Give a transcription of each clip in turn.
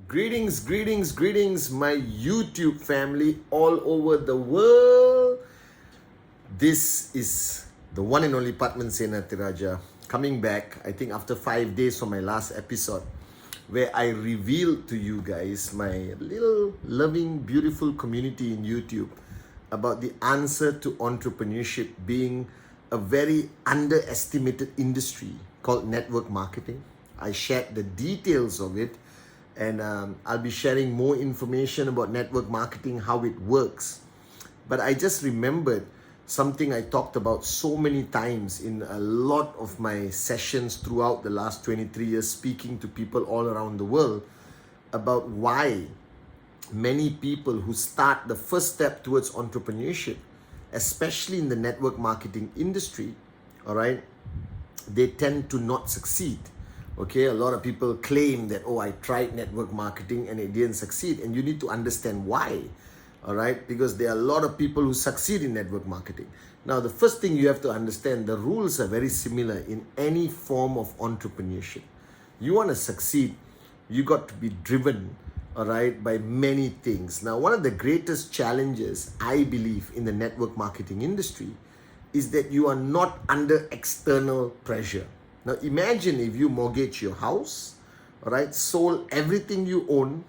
Greetings, my YouTube family all over the world. This is the one and only Pathman Senathirajah coming back, I think after 5 days from my last episode, where I revealed to you guys, my little loving, beautiful community in YouTube, about the answer to entrepreneurship being a very underestimated industry called network marketing. I shared the details of it, and I'll be sharing more information about network marketing, how it works. But I just remembered something I talked about so many times in a lot of my sessions throughout the last 23 years, speaking to people all around the world about why many people who start the first step towards entrepreneurship, especially in the network marketing industry, all right, they tend to not succeed. Okay, a lot of people claim that, oh, I tried network marketing and it didn't succeed, and you need to understand why. All right, because there are a lot of people who succeed in network marketing. Now, the first thing you have to understand, the rules are very similar in any form of entrepreneurship. You want to succeed, you got to be driven, all right, by many things. Now, one of the greatest challenges, I believe, in the network marketing industry is that you are not under external pressure. Now, imagine if you mortgage your house, all right, sold everything you own,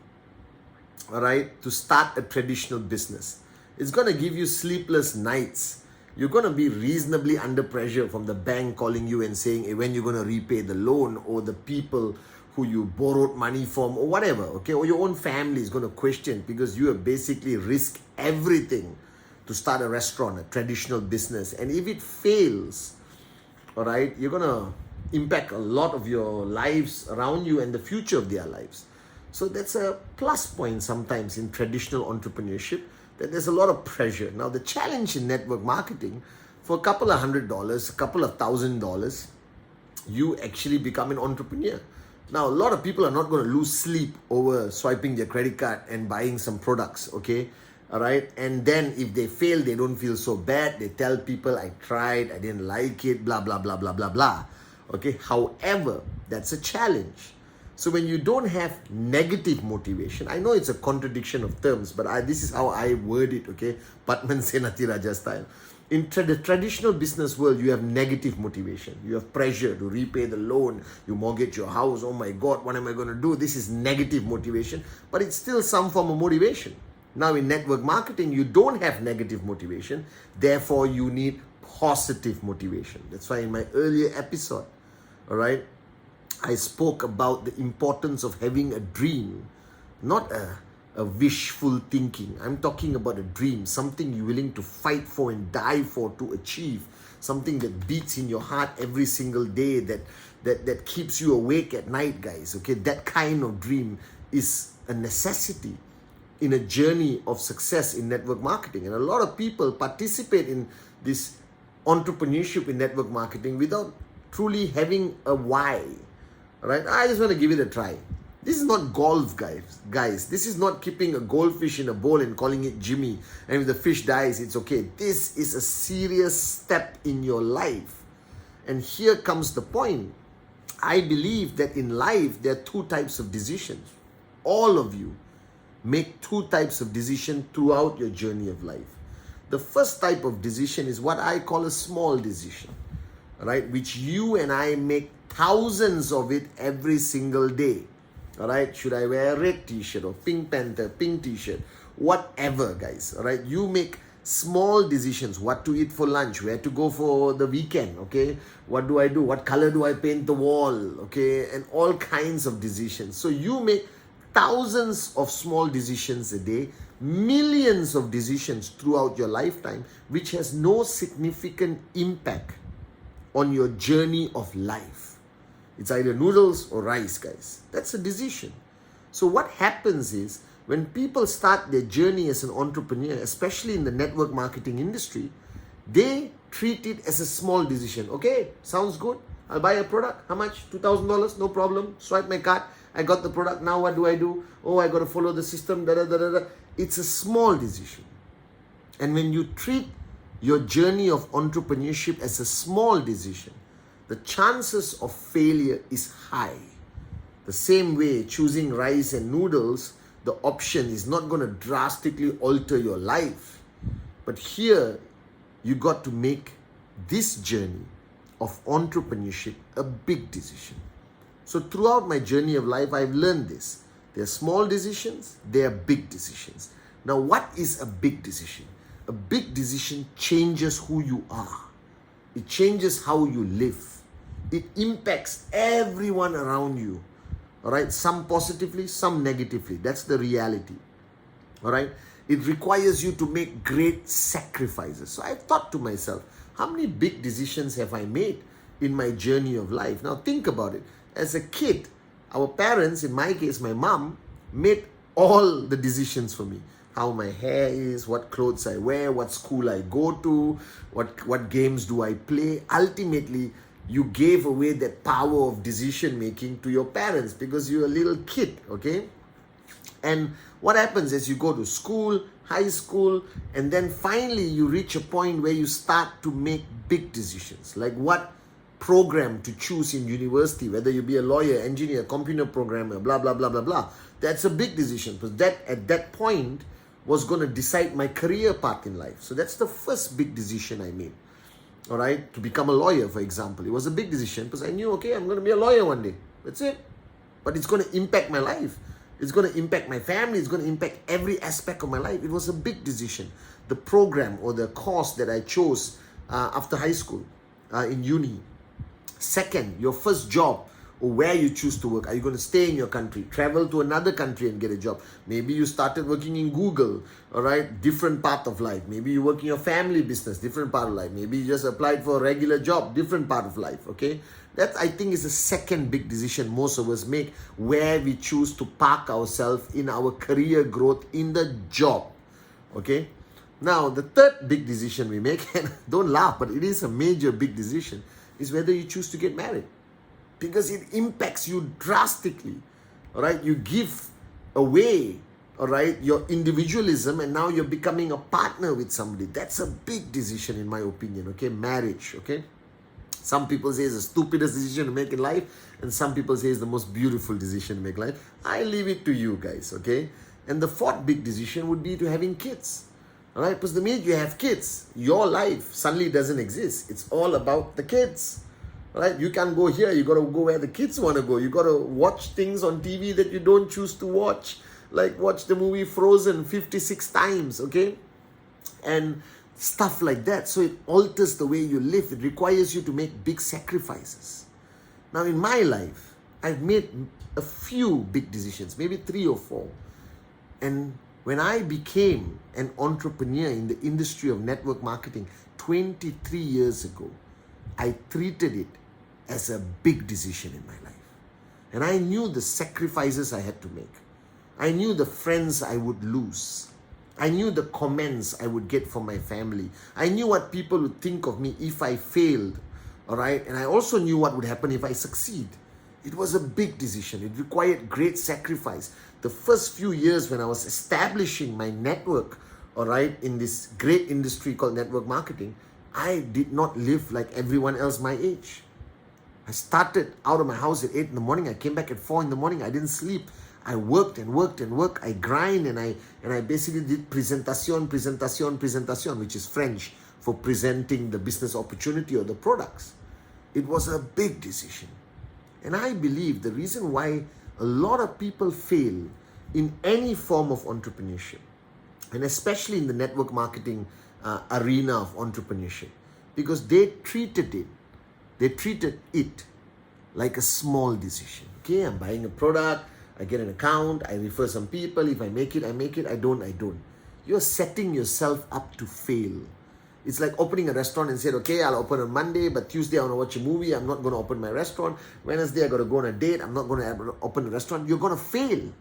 all right, to start a traditional business. It's going to give you sleepless nights. You're going to be reasonably under pressure from the bank calling you and saying, hey, when you're going to repay the loan, or the people who you borrowed money from, or whatever, okay, or your own family is going to question, because you have basically risked everything to start a restaurant, a traditional business. And if it fails, all right, you're going to impact a lot of your lives around you and the future of their lives. So that's a plus point sometimes in traditional entrepreneurship, that there's a lot of pressure. Now, the challenge in network marketing, for a couple of $100, a couple of $1,000, you actually become an entrepreneur. Now, a lot of people are not going to lose sleep over swiping their credit card and buying some products, okay? All right, and then if they fail, they don't feel so bad. They tell people, I tried, I didn't like it, blah, blah, blah, blah, blah, blah. Okay, however, that's a challenge. So when you don't have negative motivation, I know it's a contradiction of terms, but this is how I word it, okay? Pathman Senathirajah style. In the traditional business world, you have negative motivation. You have pressure to repay the loan. You mortgage your house. Oh my God, what am I going to do? This is negative motivation, but it's still some form of motivation. Now in network marketing, you don't have negative motivation. Therefore, you need positive motivation. That's why in my earlier episode, all right, I spoke about the importance of having a dream, not a wishful thinking. I'm talking about a dream, something you're willing to fight for and die for to achieve, something that beats in your heart every single day, that keeps you awake at night, guys. Okay, that kind of dream is a necessity in a journey of success in network marketing. And a lot of people participate in this entrepreneurship in network marketing without truly having a why. All right, I just want to give it a try. This is not golf, guys. This is not keeping a goldfish in a bowl and calling it Jimmy, and if the fish dies, it's okay. This is a serious step in your life. And here comes the point. I believe that in life, there are two types of decisions. All of you make two types of decisions throughout your journey of life. The first type of decision is what I call a small decision, right? Which you and I make thousands of it every single day. All right, should I wear a red t-shirt or Pink Panther, pink t-shirt, whatever, guys. All right, you make small decisions. What to eat for lunch, where to go for the weekend, okay? What do I do? What color do I paint the wall, okay? And all kinds of decisions. So you make thousands of small decisions a day, millions of decisions throughout your lifetime, which has no significant impact on your journey of life. It's either noodles or rice, guys. That's a decision. So what happens is, when people start their journey as an entrepreneur, especially in the network marketing industry, they treat it as a small decision. Okay, sounds good. I'll buy a product. How much? $2,000, no problem. Swipe my card. I got the product. Now what do I do? Oh, I got to follow the system. Da, da, da, da, da. It's a small decision. And when you treat your journey of entrepreneurship as a small decision, the chances of failure is high. The same way, choosing rice and noodles, the option is not going to drastically alter your life. But here, you got to make this journey of entrepreneurship a big decision. So throughout my journey of life, I've learned this. There are small decisions, there are big decisions. Now, what is a big decision? A big decision changes who you are. It changes how you live. It impacts everyone around you. All right, some positively, some negatively. That's the reality. All right, it requires you to make great sacrifices. So I've thought to myself, how many big decisions have I made in my journey of life? Now think about it. As a kid, our parents, in my case, my mom, made all the decisions for me. How my hair is, what clothes I wear, what school I go to, what games do I play. Ultimately, you gave away that power of decision making to your parents because you're a little kid, okay? And what happens is you go to school, high school, and then finally you reach a point where you start to make big decisions, like what program to choose in university, whether you be a lawyer, engineer, computer programmer, blah, blah, blah, blah, blah. That's a big decision because that at that point was going to decide my career path in life. So that's the first big decision I made. All right, to become a lawyer, for example. It was a big decision because I knew, okay, I'm going to be a lawyer one day. That's it. But it's going to impact my life. It's going to impact my family. It's going to impact every aspect of my life. It was a big decision. The program or the course that I chose after high school in uni. Second, your first job or where you choose to work. Are you going to stay in your country, travel to another country and get a job? Maybe you started working in Google, all right, different path of life. Maybe you work in your family business, different part of life. Maybe you just applied for a regular job, different part of life, okay? That, I think, is the second big decision most of us make, where we choose to park ourselves in our career growth in the job, okay? Now, the third big decision we make, and don't laugh, but it is a major big decision, is whether you choose to get married. Because it impacts you drastically, all right? You give away, all right, your individualism, and now you're becoming a partner with somebody. That's a big decision in my opinion, okay? Marriage, okay? Some people say it's the stupidest decision to make in life, and some people say it's the most beautiful decision to make in life. I leave it to you guys, okay? And the fourth big decision would be to having kids, all right? Because the minute you have kids, your life suddenly doesn't exist. It's all about the kids. Right? You can't go here. You got to go where the kids want to go. You got to watch things on TV that you don't choose to watch. Like watch the movie Frozen 56 times, okay? And stuff like that. So it alters the way you live. It requires you to make big sacrifices. Now in my life, I've made a few big decisions, maybe 3 or 4. And when I became an entrepreneur in the industry of network marketing 23 years ago, I treated it as a big decision in my life. And I knew the sacrifices I had to make. I knew the friends I would lose. I knew the comments I would get from my family. I knew what people would think of me if I failed. All right? And I also knew what would happen if I succeed. It was a big decision. It required great sacrifice. The first few years when I was establishing my network, all right, in this great industry called network marketing, I did not live like everyone else my age. I started out of my house at 8 in the morning. I came back at 4 in the morning. I didn't sleep. I worked and worked and worked. I grind and I basically did presentation, which is French for presenting the business opportunity or the products. It was a big decision. And I believe the reason why a lot of people fail in any form of entrepreneurship, and especially in the network marketing arena of entrepreneurship, because they treated it like a small decision. Okay, I'm buying a product, I get an account, I refer some people. If I make it, I make it. I don't. You're setting yourself up to fail. It's like opening a restaurant and said, okay, I'll open on Monday, but Tuesday I want to watch a movie. I'm not going to open my restaurant. Wednesday I got to go on a date. I'm not going to open a restaurant. You're going to fail.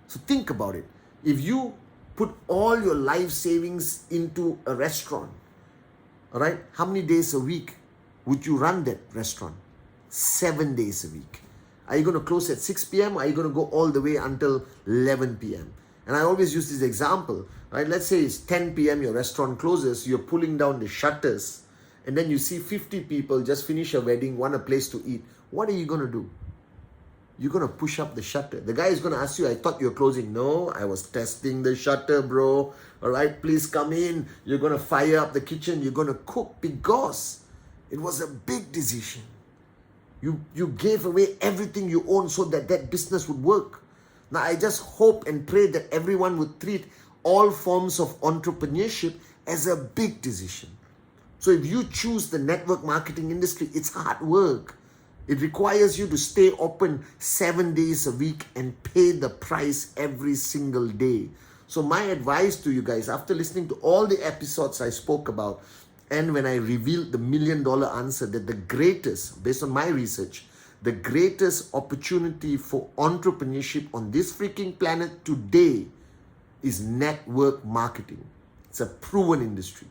So think about it. If you put all your life savings into a restaurant, all right, how many days a week would you run that restaurant? 7 days a week. Are you going to close at 6 p.m. or are you going to go all the way until 11 p.m.? And I always use this example, right? Let's say it's 10 p.m. your restaurant closes, you're pulling down the shutters, and then you see 50 people just finish a wedding, want a place to eat. What are you going to do? you're going to push up the shutter. The guy is going to ask you, I thought you were closing. No, I was testing the shutter, bro. All right, please come in. You're going to fire up the kitchen. You're going to cook, because it was a big decision. You gave away everything you own so that that business would work. Now, I just hope and pray that everyone would treat all forms of entrepreneurship as a big decision. So if you choose the network marketing industry, it's hard work. It requires you to stay open 7 days a week and pay the price every single day. So my advice to you guys, after listening to all the episodes I spoke about, and when I revealed the $1 million answer, that the greatest, based on my research, the greatest opportunity for entrepreneurship on this freaking planet today is network marketing. It's a proven industry.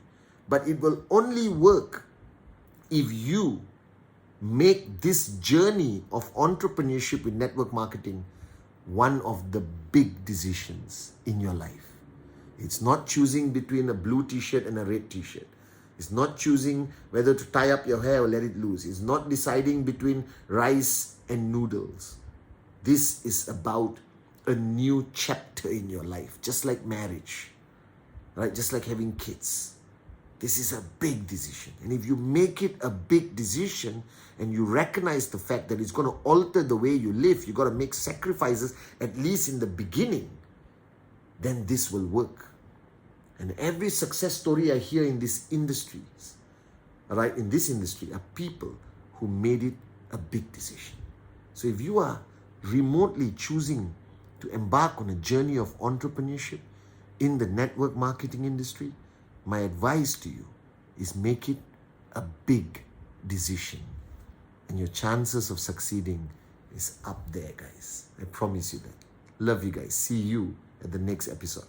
But it will only work if you make this journey of entrepreneurship with network marketing one of the big decisions in your life. It's not choosing between a blue t-shirt and a red t-shirt. It's not choosing whether to tie up your hair or let it loose. It's not deciding between rice and noodles. This is about a new chapter in your life, just like marriage, right? Just like having kids. This is a big decision. And if you make it a big decision and you recognize the fact that it's going to alter the way you live, you got to make sacrifices, at least in the beginning, then this will work. And every success story I hear in this industry, right, in this industry, are people who made it a big decision. So if you are remotely choosing to embark on a journey of entrepreneurship in the network marketing industry, my advice to you is make it a big decision. And your chances of succeeding is up there, guys. I promise you that. Love you guys. See you at the next episode.